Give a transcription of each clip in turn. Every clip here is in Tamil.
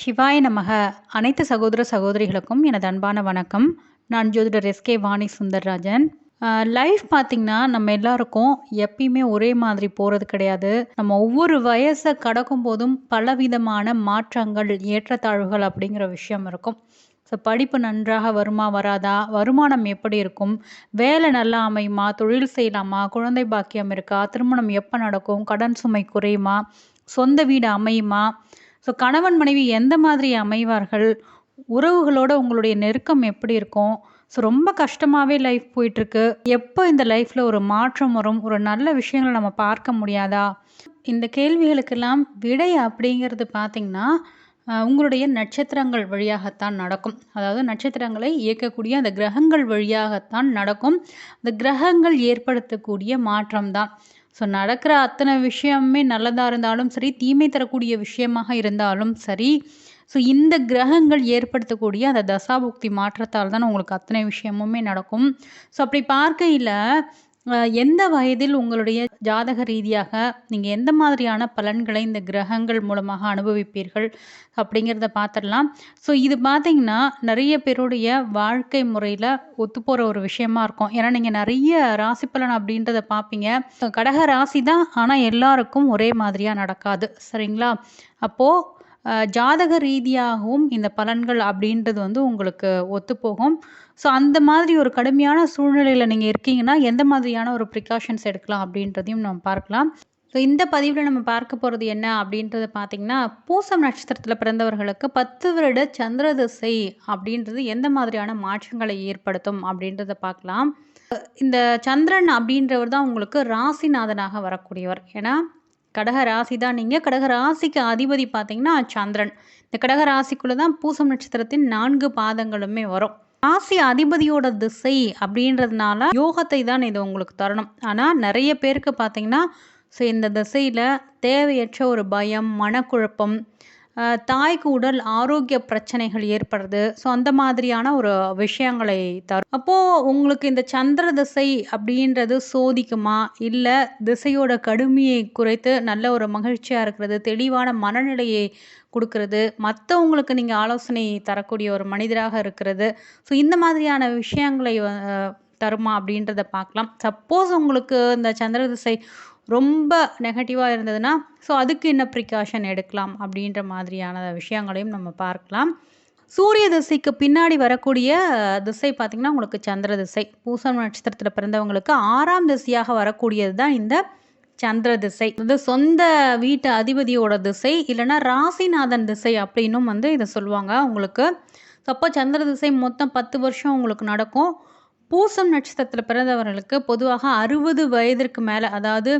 சிவாய நமக. அனைத்து சகோதர சகோதரிகளுக்கும் எனது அன்பான வணக்கம். நான் ஜோதிடர் எஸ்கே வாணி சுந்தர்ராஜன். லைஃப் பார்த்திங்கன்னா நம்ம எல்லாருக்கும் எப்பயுமே ஒரே மாதிரி போகிறது கிடையாது. நம்ம ஒவ்வொரு வயசை கடக்கும் போதும் பலவிதமான மாற்றங்கள், ஏற்றத்தாழ்வுகள் அப்படிங்கிற விஷயம் இருக்கும். ஸோ படிப்பு நன்றாக வருமா வராதா, வருமானம் எப்படி இருக்கும், வேலை நல்லா அமையுமா, தொழில் செய்யலாமா, குழந்தை பாக்கியம் இருக்கா, திருமணம் எப்போ நடக்கும், கடன் சுமை குறையுமா, சொந்த வீடு அமையுமா, ஸோ கணவன் மனைவி எந்த மாதிரி அமைவார்கள், உறவுகளோட உங்களுடைய நெருக்கம் எப்படி இருக்கும், ஸோ ரொம்ப கஷ்டமாகவே லைஃப் போயிட்டுருக்கு, எப்போ இந்த லைஃப்பில் ஒரு மாற்றம் வரும், ஒரு நல்ல விஷயங்களை நம்ம பார்க்க முடியாதா, இந்த கேள்விகளுக்கெல்லாம் விடை அப்படிங்கிறது பார்த்திங்கன்னா உங்களுடைய நட்சத்திரங்கள் வழியாகத்தான் நடக்கும். அதாவது நட்சத்திரங்களை இயக்கக்கூடிய அந்த கிரகங்கள் வழியாகத்தான் நடக்கும். அந்த கிரகங்கள் ஏற்படுத்தக்கூடிய மாற்றம்தான். ஸோ நடக்கிற அத்தனை விஷயமே நல்லதாக இருந்தாலும் சரி, தீமை தரக்கூடிய விஷயமாக இருந்தாலும் சரி, ஸோ இந்த கிரகங்கள் ஏற்படுத்தக்கூடிய அந்த தசாபுக்தி மாற்றத்தால் தான் உங்களுக்கு அத்தனை விஷயமுமே நடக்கும். ஸோ அப்படி பார்க்கையில் எந்த வயதில் உங்களுடைய ஜாதக ரீதியாக நீங்கள் எந்த மாதிரியான பலன்களை இந்த கிரகங்கள் மூலமாக அனுபவிப்பீர்கள் அப்படிங்கிறத பார்த்துடலாம். ஸோ இது பார்த்திங்கன்னா நிறைய பேருடைய வாழ்க்கை முறையில் ஒத்துப்போகிற ஒரு விஷயமா இருக்கும். ஏன்னா நீங்கள் நிறைய ராசி பலன் அப்படின்றத பார்ப்பீங்க. கடக ராசி தான், ஆனால் எல்லாருக்கும் ஒரே மாதிரியாக நடக்காது. சரிங்களா? அப்போது ஜாதக ரீதியாகவும் இந்த பலன்கள் அப்படின்றது உங்களுக்கு ஒத்துப்போகும். ஸோ அந்த மாதிரி ஒரு கடுமையான சூழ்நிலையில் நீங்கள் இருக்கீங்கன்னா எந்த மாதிரியான ஒரு ப்ரிகாஷன்ஸ் எடுக்கலாம் அப்படின்றதையும் நம்ம பார்க்கலாம். ஸோ இந்த பதிவில் நம்ம பார்க்க போகிறது என்ன அப்படின்றத பார்த்திங்கன்னா, பூசம் நட்சத்திரத்தில் பிறந்தவர்களுக்கு 10 வருட சந்திர திசை அப்படின்றது எந்த மாதிரியான மாற்றங்களை ஏற்படுத்தும் அப்படின்றத பார்க்கலாம். இந்த சந்திரன் அப்படின்றவர் தான் உங்களுக்கு ராசிநாதனாக வரக்கூடியவர். ஏன்னா கடக ராசி தான் நீங்கள். கடக ராசிக்கு அதிபதி பார்த்திங்கன்னா சந்திரன். இந்த கடக ராசிக்குள்ளே தான் பூசம் நட்சத்திரத்தின் 4 பாதங்களுமே வரும். ராசி அதிபதியோட திசை அப்படின்றதுனால யோகத்தை தான் இது உங்களுக்கு தரணும். ஆனால் நிறைய பேருக்கு பார்த்திங்கன்னா ஸோ இந்த திசையில் தேவையற்ற ஒரு பயம், மனக்குழப்பம், தாய்க்கு உடல் ஆரோக்கிய பிரச்சனைகள் ஏற்படுறது, ஸோ அந்த மாதிரியான ஒரு விஷயங்களை தரும். அப்போது உங்களுக்கு இந்த சந்திர திசை அப்படின்றது சோதிக்குமா, இல்லை திசையோட கடுமையை குறைத்து நல்ல ஒரு மகிழ்ச்சியாக இருக்கிறது, தெளிவான மனநிலையை கொடுக்கறது, மற்றவங்களுக்கு நீங்கள் ஆலோசனை தரக்கூடிய ஒரு மனிதராக இருக்கிறது, ஸோ இந்த மாதிரியான விஷயங்களை தருமா அப்படின்றத பார்க்கலாம். சப்போஸ் உங்களுக்கு இந்த சந்திர திசை ரொம்ப நெகட்டிவாக இருந்ததுன்னா ஸோ அதுக்கு என்ன ப்ரிகாஷன் எடுக்கலாம் அப்படின்ற மாதிரியான விஷயங்களையும் நம்ம பார்க்கலாம். சூரிய திசைக்கு பின்னாடி வரக்கூடிய திசை பார்த்திங்கன்னா உங்களுக்கு சந்திர திசை. பூசம் நட்சத்திரத்தில் பிறந்தவங்களுக்கு 6ஆம் திசையாக வரக்கூடியது தான் இந்த சந்திர திசை. இது சொந்த வீட்டு அதிபதியோட திசை, இல்லைன்னா ராசிநாதன் திசை அப்படின்னும் இதை சொல்லுவாங்க உங்களுக்கு. அப்போ சந்திர திசை மொத்தம் 10 வருஷம் உங்களுக்கு நடக்கும். பூசம் நட்சத்திரத்தில் பிறந்தவர்களுக்கு பொதுவாக 60 வயதிற்கு மேலே, அதாவது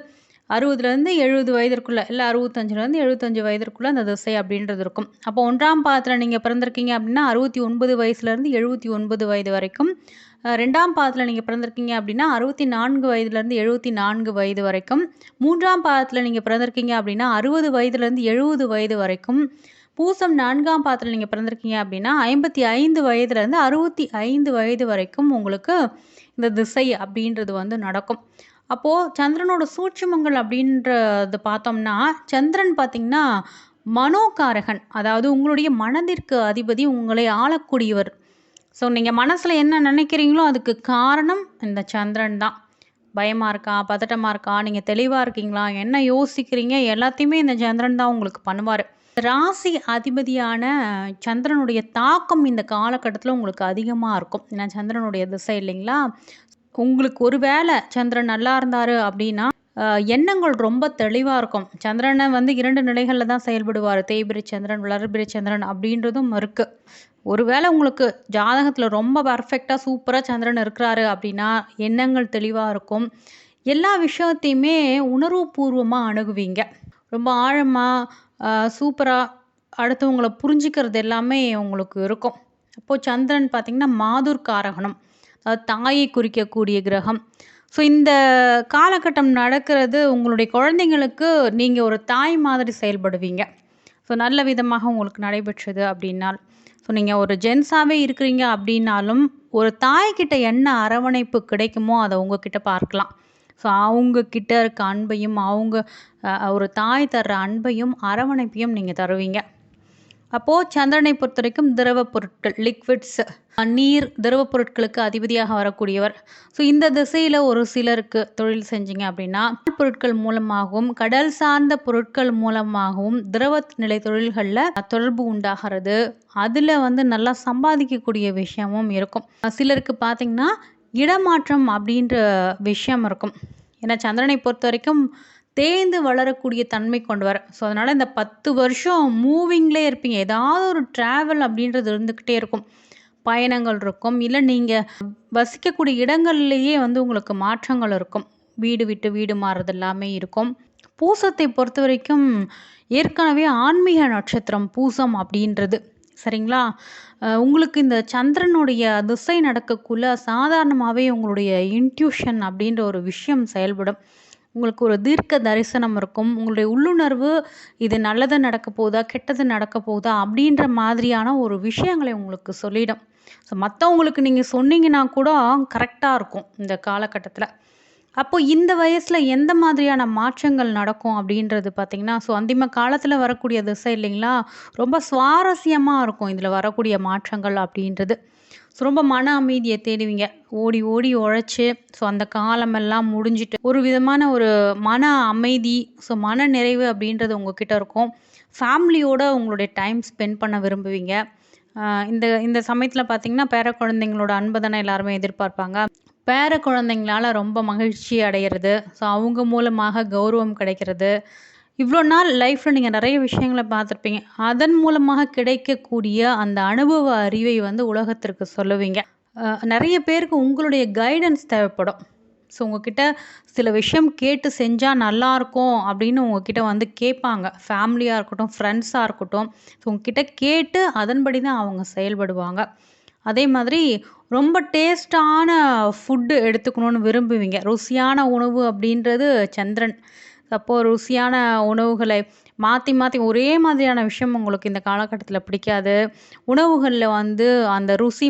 60லேருந்து 70 வயதிற்குள்ளே, இல்லை 65லேருந்து 75 வயதிற்குள்ளே அந்த திசை அப்படின்றது இருக்கும். அப்போ 1ஆம் பாதத்தில் நீங்கள் பிறந்திருக்கீங்க அப்படின்னா 69 வயசுலேருந்து 79 வயது வரைக்கும். 2ஆம் பாதத்தில் நீங்கள் பிறந்திருக்கீங்க அப்படின்னா 64 வயதுலேருந்து 74 வயது வரைக்கும். 3ஆம் பாதத்தில் நீங்கள் பிறந்திருக்கீங்க அப்படின்னா 60 வயதுலேருந்து 70 வயது வரைக்கும். பூசம் 4ஆம் பாதத்தில் நீங்கள் பிறந்திருக்கீங்க அப்படின்னா 55 வயதுலேருந்து 65 வயது வரைக்கும் உங்களுக்கு இந்த திசை அப்படின்றது நடக்கும். அப்போது சந்திரனோட சூட்சுமங்கள் அப்படின்றது பார்த்தோம்னா, சந்திரன் பார்த்திங்கன்னா மனோகாரகன், அதாவது உங்களுடைய மனதிற்கு அதிபதி, உங்களை ஆளக்கூடியவர். ஸோ நீங்கள் மனசில் என்ன நினைக்கிறீங்களோ அதுக்கு காரணம் இந்த சந்திரன் தான். பயமாக இருக்கா, பதட்டமாக இருக்கா, நீங்கள் தெளிவாக இருக்கீங்களா, என்ன யோசிக்கிறீங்க, எல்லாத்தையுமே இந்த சந்திரன் தான் உங்களுக்கு பண்ணுவார். ராசி அதிபதியான சந்திரனுடைய தாக்கம் இந்த காலகட்டத்தில் உங்களுக்கு அதிகமாக இருக்கும். ஏன்னா சந்திரனுடைய திசை இல்லைங்களா. உங்களுக்கு ஒரு வேளை சந்திரன் நல்லா இருந்தார் அப்படின்னா எண்ணங்கள் ரொம்ப தெளிவாக இருக்கும். சந்திரனை 2 நிலைகளில் தான் செயல்படுவார். தேய்பிரை சந்திரன், வளர்பிறை சந்திரன் அப்படின்றதும் இருக்குது. ஒருவேளை உங்களுக்கு ஜாதகத்தில் ரொம்ப பர்ஃபெக்டாக சூப்பராக சந்திரன் இருக்கிறாரு அப்படின்னா எண்ணங்கள் தெளிவாக இருக்கும். எல்லா விஷயத்தையுமே உணர்வுபூர்வமாக அணுகுவீங்க. ரொம்ப ஆழமாக சூப்பராக அடுத்தவங்களை புரிஞ்சுக்கிறது எல்லாமே உங்களுக்கு இருக்கும். அப்போது சந்திரன் பார்த்திங்கன்னா மாதுர் காரகணம், அதாவது தாயை குறிக்கக்கூடிய கிரகம். ஸோ இந்த காலகட்டம் நடக்கிறது உங்களுடைய குழந்தைங்களுக்கு நீங்கள் ஒரு தாய் மாதிரி செயல்படுவீங்க. ஸோ நல்ல விதமாக உங்களுக்கு நடைபெற்றது அப்படின்னால், ஸோ நீங்கள் ஒரு ஜென்ஸாகவே இருக்கிறீங்க அப்படின்னாலும் ஒரு தாய்கிட்ட என்ன அரவணைப்பு கிடைக்குமோ அதை உங்ககிட்ட பார்க்கலாம். ஸோ அவங்கக்கிட்ட இருக்க அன்பையும், அவங்க ஒரு தாய் தர்ற அன்பையும் அரவணைப்பையும் நீங்கள் தருவீங்க. அப்போது சந்திரனை பொறுத்தவரைக்கும் திரவ பொருட்கள் லிக்விட்ஸ், நீர், திரவ பொருட்களுக்கு அதிபதியாக வரக்கூடியவர். ஸோ இந்த திசையில் ஒரு சிலருக்கு தொழில் செஞ்சீங்க அப்படின்னா பொருட்கள் மூலமாகவும் கடல் சார்ந்த பொருட்கள் மூலமாகவும் திரவ நிலை தொழில்களில் தொடர்பு உண்டாகிறது. அதில் வந்து நல்லா சம்பாதிக்கக்கூடிய விஷயமும் இருக்கும். சிலருக்கு பார்த்திங்கன்னா இடமாற்றம் அப்படின்ற விஷயம் இருக்கும். ஏன்னா சந்திரனை பொறுத்த வரைக்கும் தேய்ந்து வளரக்கூடிய தன்மை கொண்டவர். ஸோ அதனால் இந்த 10 வருஷம் மூவிங்லேயே இருப்பீங்க. ஏதாவது ஒரு ட்ராவல் அப்படின்றது இருந்துக்கிட்டே இருக்கும். பயணங்கள் இருக்கும். இல்லை நீங்கள் வசிக்கக்கூடிய இடங்கள்லேயே வந்து உங்களுக்கு மாற்றங்கள் இருக்கும். வீடு விட்டு வீடு மாறுறது எல்லாமே இருக்கும். பூசத்தை பொறுத்த வரைக்கும் ஏற்கனவே ஆன்மீக நட்சத்திரம் பூசம் அப்படின்றது. சரிங்களா? உங்களுக்கு இந்த சந்திரனுடைய திசை நடக்கக்குள்ள சாதாரணமாகவே உங்களுடைய இன்ட்யூஷன் அப்படின்ற ஒரு விஷயம் செயல்படும். உங்களுக்கு ஒரு தீர்க்க தரிசனம் இருக்கும். உங்களுடைய உள்ளுணர்வு இது நல்லது நடக்க போகுதா கெட்டது நடக்க போகுதா அப்படின்ற மாதிரியான ஒரு விஷயங்களை உங்களுக்கு சொல்லிடும். ஸோ மற்றவங்களுக்கு நீங்கள் சொன்னீங்கன்னா கூட கரெக்டாக இருக்கும் இந்த காலகட்டத்தில். அப்போது இந்த வயசில் எந்த மாதிரியான மாற்றங்கள் நடக்கும் அப்படின்றது பார்த்திங்கன்னா, ஸோ அந்திம காலத்தில் வரக்கூடிய திசை இல்லைங்களா, ரொம்ப சுவாரஸ்யமாக இருக்கும் இதில் வரக்கூடிய மாற்றங்கள் அப்படின்றது. ஸோ ரொம்ப மன அமைதியை தேடுவீங்க. ஓடி ஓடி உழைச்சி ஸோ அந்த காலமெல்லாம் முடிஞ்சிட்டு ஒரு விதமான ஒரு மன அமைதி, ஸோ மன நிறைவு அப்படின்றது உங்ககிட்ட இருக்கும். ஃபேமிலியோட உங்களுடைய டைம் ஸ்பெண்ட் பண்ண விரும்புவீங்க. இந்த இந்த சமயத்தில் பார்த்திங்கன்னா பேர குழந்தைங்களோட அன்பை தானே எல்லாருமே எதிர்பார்ப்பாங்க. பேர குழந்தைங்களால் ரொம்ப மகிழ்ச்சி அடைகிறது. ஸோ அவங்க மூலமாக கௌரவம் கிடைக்கிறது. இவ்வளோ நாள் லைஃப்பில் நீங்கள் நிறைய விஷயங்களை பார்த்துருப்பீங்க. அதன் மூலமாக கிடைக்கக்கூடிய அந்த அனுபவ அறிவை வந்து உலகத்திற்கு சொல்லுவீங்க. நிறைய பேருக்கு உங்களுடைய கைடன்ஸ் தேவைப்படும். ஸோ உங்ககிட்ட சில விஷயம் கேட்டு செஞ்சால் நல்லாயிருக்கும் அப்படின்னு உங்ககிட்ட வந்து கேட்பாங்க. ஃபேமிலியாக இருக்கட்டும், ஃப்ரெண்ட்ஸாக இருக்கட்டும். ஸோ உங்ககிட்ட கேட்டு அதன்படி தான் அவங்க செயல்படுவாங்க. அதே மாதிரி ரொம்ப டேஸ்டான ஃபுட்டு எடுத்துக்கணுன்னு விரும்புவீங்க. ருசியான உணவு அப்படின்றது சந்திரன். அப்போது ருசியான உணவுகளை மாற்றி மாற்றி ஒரே மாதிரியான விஷயம் உங்களுக்கு இந்த காலகட்டத்தில் பிடிக்காது. உணவுகளில் வந்து அந்த ருசி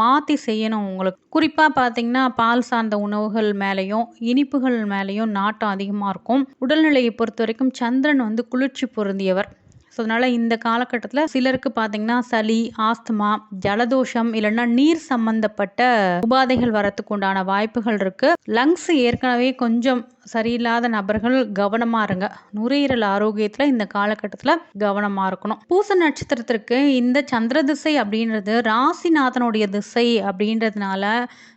மாற்றி செய்யணும் உங்களுக்கு. குறிப்பாக பார்த்திங்கன்னா பால் சார்ந்த உணவுகள் மேலேயும் இனிப்புகள் மேலேயும் நாட்டம் அதிகமாக இருக்கும். உடல்நிலையை பொறுத்த வரைக்கும் சந்திரன் வந்து குளிர்ச்சி பொருந்தியவர். ஸோ அதனால் இந்த காலகட்டத்தில் சிலருக்கு பார்த்திங்கன்னா சளி, ஆஸ்துமா, ஜலதோஷம் இல்லைன்னா நீர் சம்மந்தப்பட்ட உபாதைகள் வரத்துக்கு உண்டான வாய்ப்புகள் இருக்குது. லங்ஸ் ஏற்கனவே கொஞ்சம் சரியில்லாத நபர்கள் கவனமாக இருங்க. நுரையீரல் ஆரோக்கியத்தில் இந்த காலகட்டத்தில் கவனமாக இருக்கணும். பூச நட்சத்திரத்திற்கு இந்த சந்திர திசை அப்படின்றது ராசிநாதனுடைய திசை அப்படின்றதுனால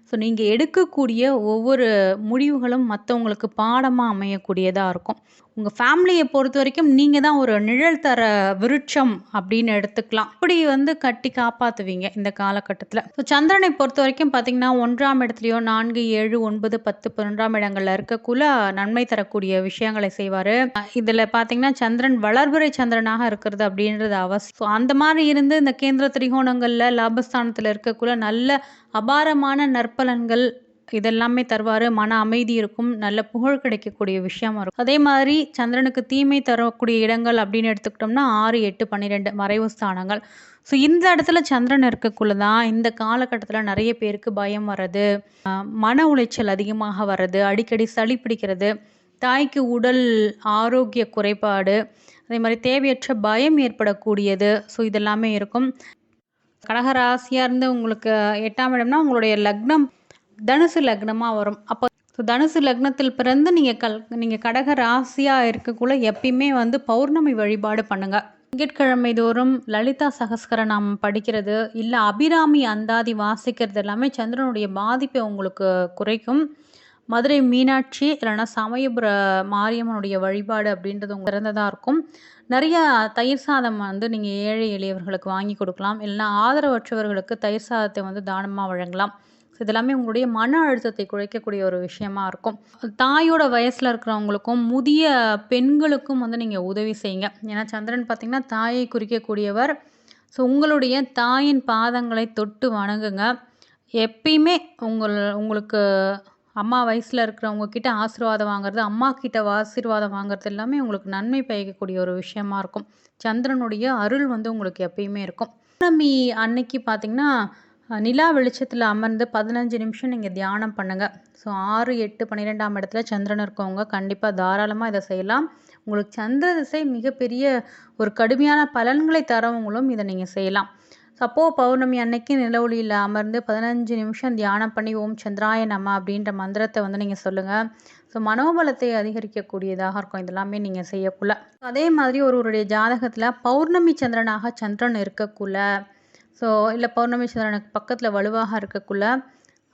ஸோ நீங்கள் எடுக்கக்கூடிய ஒவ்வொரு முடிவுகளும் மற்றவங்களுக்கு பாடமாக அமையக்கூடியதாக இருக்கும். உங்கள் ஃபேமிலியை பொறுத்த வரைக்கும் நீங்கள் தான் ஒரு நிழல் தர விருட்சம் அப்படின்னு எடுத்துக்கலாம். அப்படி வந்து கட்டி காப்பாற்றுவீங்க இந்த காலகட்டத்தில். ஸோ சந்திரனை பொறுத்த வரைக்கும் பார்த்திங்கன்னா 1ஆம் இடத்துலையோ 4, 7, 9, 10, 11ஆம் இடங்களில் இருக்கக்குள்ள நன்மை தரக்கூடிய விஷயங்களை செய்வார். இதில் பார்த்திங்கன்னா சந்திரன் வளர்பிறை சந்திரனாக இருக்கிறது அப்படின்றது அவசியம். ஸோ அந்த மாதிரி இருந்து இந்த கேந்திர திரிகோணங்களில் லாபஸ்தானத்தில் இருக்கக்குள்ள நல்ல அபாரமான நற்பலன்கள் இதெல்லாமே தருவார். மன அமைதி இருக்கும். நல்ல புகழ் கிடைக்கக்கூடிய விஷயமா இருக்கும். அதே மாதிரி சந்திரனுக்கு தீமை தரக்கூடிய இடங்கள் அப்படின்னு எடுத்துக்கிட்டோம்னா 6, 8, 12 மறைவு ஸ்தானங்கள். ஸோ இந்த இடத்துல சந்திரன் இருக்கக்குள்ள தான் இந்த காலகட்டத்தில் நிறைய பேருக்கு பயம் வர்றது, மன உளைச்சல் அதிகமாக வர்றது, அடிக்கடி சளி பிடிக்கிறது, தாய்க்கு உடல் ஆரோக்கிய குறைபாடு, அதே மாதிரி தேவையற்ற பயம் ஏற்படக்கூடியது. ஸோ இதெல்லாமே இருக்கும். கடகராசியாக இருந்து உங்களுக்கு 8ஆம் இடம்னா உங்களுடைய லக்னம் தனுசு லக்னமாக வரும். அப்போ தனுசு லக்னத்தில் பிறந்து நீங்கள் கடக ராசியாக இருக்கக்குள்ள எப்பயுமே வந்து பௌர்ணமி வழிபாடு பண்ணுங்கள். திங்கட்கிழமை தோறும் லலிதா சகஸ்கரநாமம் படிக்கிறது இல்லை அபிராமி அந்தாதி வாசிக்கிறது எல்லாமே சந்திரனுடைய பாதிப்பை உங்களுக்கு குறைக்கும். மதுரை மீனாட்சி இல்லைன்னா சமயபுர மாரியம்மனுடைய வழிபாடு அப்படின்றது உங்களுக்கு சிறந்ததாக இருக்கும். நிறையா தயிர் சாதம் வந்து நீங்கள் ஏழை எளியவர்களுக்கு வாங்கி கொடுக்கலாம். இல்லைன்னா ஆதரவற்றவர்களுக்கு தயிர் சாதத்தை வந்து தானமாக வழங்கலாம். ஸோ இதெல்லாமே உங்களுடைய மன அழுத்தத்தை குறைக்கக்கூடிய ஒரு விஷயமா இருக்கும். தாயோட வயசில் இருக்கிறவங்களுக்கும் முதிய பெண்களுக்கும் வந்து நீங்கள் உதவி செய்யுங்க. ஏன்னா சந்திரன் பார்த்திங்கன்னா தாயை குறிக்கக்கூடியவர். ஸோ உங்களுடைய தாயின் பாதங்களை தொட்டு வணங்குங்க. எப்பயுமே உங்களுக்கு அம்மா வயசில் இருக்கிறவங்க கிட்ட ஆசீர்வாதம் வாங்குறது, அம்மா கிட்ட ஆசீர்வாதம் வாங்குறது எல்லாமே உங்களுக்கு நன்மை பயக்கக்கூடிய ஒரு விஷயமா இருக்கும். சந்திரனுடைய அருள் வந்து உங்களுக்கு எப்பயுமே இருக்கும். பௌர்ணமி அன்னைக்கு பார்த்திங்கன்னா நிலா வெளிச்சத்தில் அமர்ந்து 15 நிமிஷம் நீங்கள் தியானம் பண்ணுங்கள். ஸோ 6, 8, 12ஆம் இடத்துல சந்திரன் இருக்கவங்க கண்டிப்பாக தாராளமாக இதை செய்யலாம். உங்களுக்கு சந்திர திசை மிகப்பெரிய ஒரு கடுமையான பலன்களை தரவங்களும் இதை நீங்கள் செய்யலாம். அப்போ பௌர்ணமி அன்னைக்கு நில ஒளியில் அமர்ந்து 15 நிமிஷம் தியானம் பண்ணி ஓம் சந்திராய நம அப்படின்ற மந்திரத்தை வந்து நீங்கள் சொல்லுங்கள். ஸோ மனோபலத்தை அதிகரிக்கக்கூடியதாக இருக்கும் இதெல்லாமே நீங்கள் செய்யக்குள்ள. அதே மாதிரி ஒருவருடைய ஜாதகத்தில் பௌர்ணமி சந்திரனாக சந்திரன் இருக்கக்குள்ள, ஸோ இல்லை பௌர்ணமி சந்திரனுக்கு பக்கத்தில் வலுவாக இருக்கக்குள்ள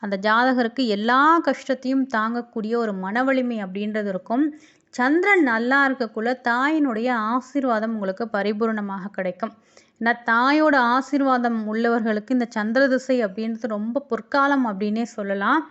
அந்த ஜாதகருக்கு எல்லா கஷ்டத்தையும் தாங்கக்கூடிய ஒரு மன வலிமை அப்படின்றது இருக்கும். சந்திரன் நல்லா இருக்கக்குள்ள தாயினுடைய ஆசீர்வாதம் உங்களுக்கு பரிபூர்ணமாக கிடைக்கும். ஏன்னா தாயோட ஆசீர்வாதம் உள்ளவர்களுக்கு இந்த சந்திர திசை அப்படின்றது ரொம்ப பொற்காலம் அப்படின்னே சொல்லலாம்.